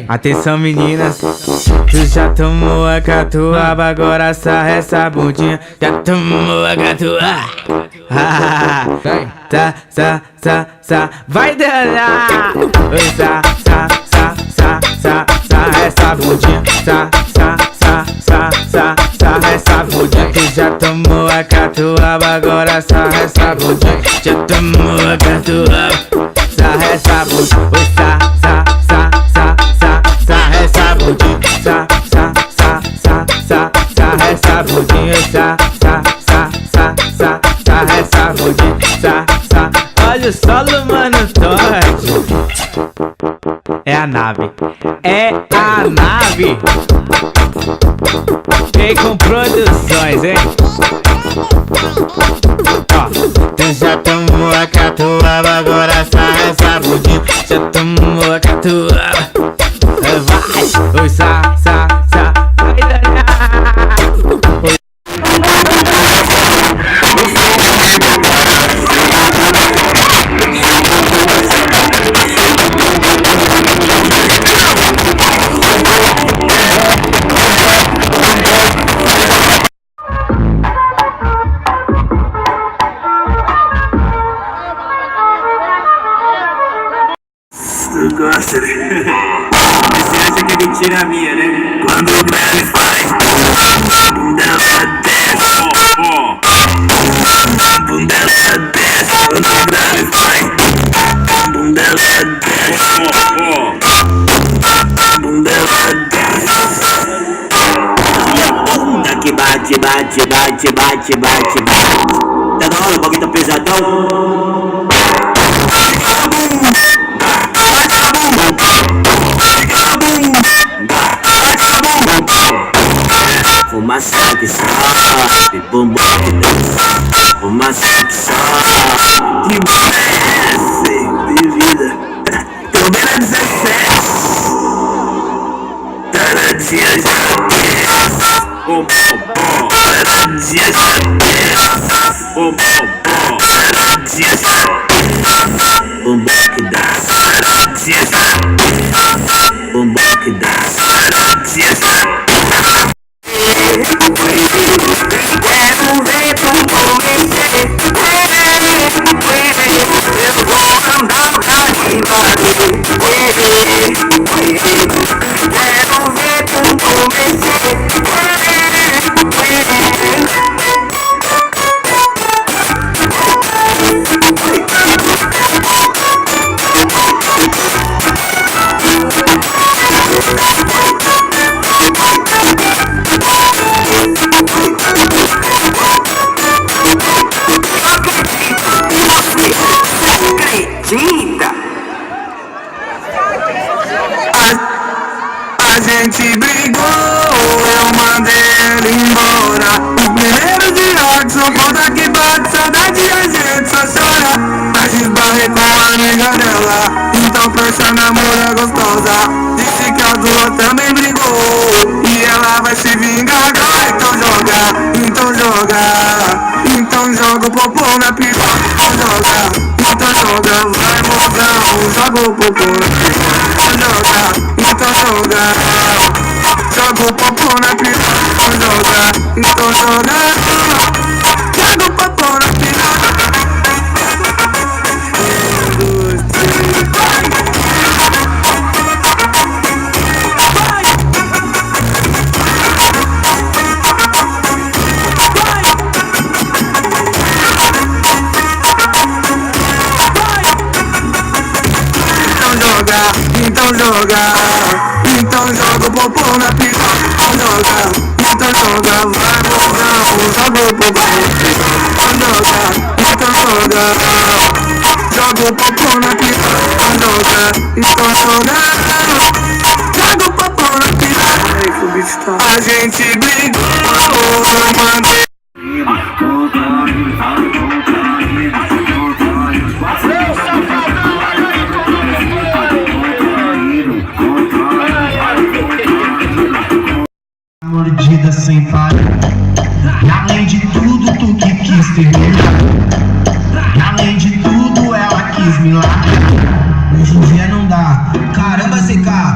Atenção meninas, tu já tomou a catuaba, agora sarra essa bundinha. Já tomou a catuaba, vai danar. Sarra essa bundinha, sarra essa bundinha. Tu já tomou a catuaba, agora sarra essa bundinha. Já tomou a catuaba, sarra essa bundinha. Sarra essa bundinha, sarra essa bundinha, sarra essa bundinha, olha o solo, mano, Todd. É a nave, é a nave. Vem com produções, hein? Ó, tu já tomou a catuaba, agora sarra essa bundinha. Já tomou a catuaba, vai, oi, vai danar. Tu gosta, né? Você acha que é mentira minha, né? Quando o Grave faz, a bunda ela desce. A bunda ela desce. Quando o Grave faz, a bunda ela desce. A bunda ela desce. Bunda que bate. Tá da hora, o bagulho tá pesadão. Fumaça que sobe, bumbum que desce. Fumaça que sobe, que desce. De vida, tô bem na 17. Cada dia já desce. Cada dia já desce. Cada dia já desce. Bumbum que desce. Cada dia já desce. Bumbum que desce. Cada dia já desce. Quero ver tu convencer. Eu vou andar no caminho. Quero ver tu convencer. A gente brigou, eu mandei ele embora. O primeiro de ódio, só falta que bate saudade e a gente só chora. Mas esbarrei com a amiga dela, então fecha namora gostosa. Disse que a Dua também brigou e ela vai se vingar agora. Então joga o popô na piroca. Então joga, vai mozão, joga o popô na piroca. Então joga o popô na piroca. Então joga o popô na piroca. Então joga o popô na piroca. Então joga, vai mozão, joga o popô na piroca. Então joga o popô na piroca. Então joga o popô na piroca. A gente brigou, eu mandei. Mordida sem parar. E além de tudo, tu que quis terminar. E além de tudo, ela quis me largar. Hoje em dia não dá. Caramba, CK,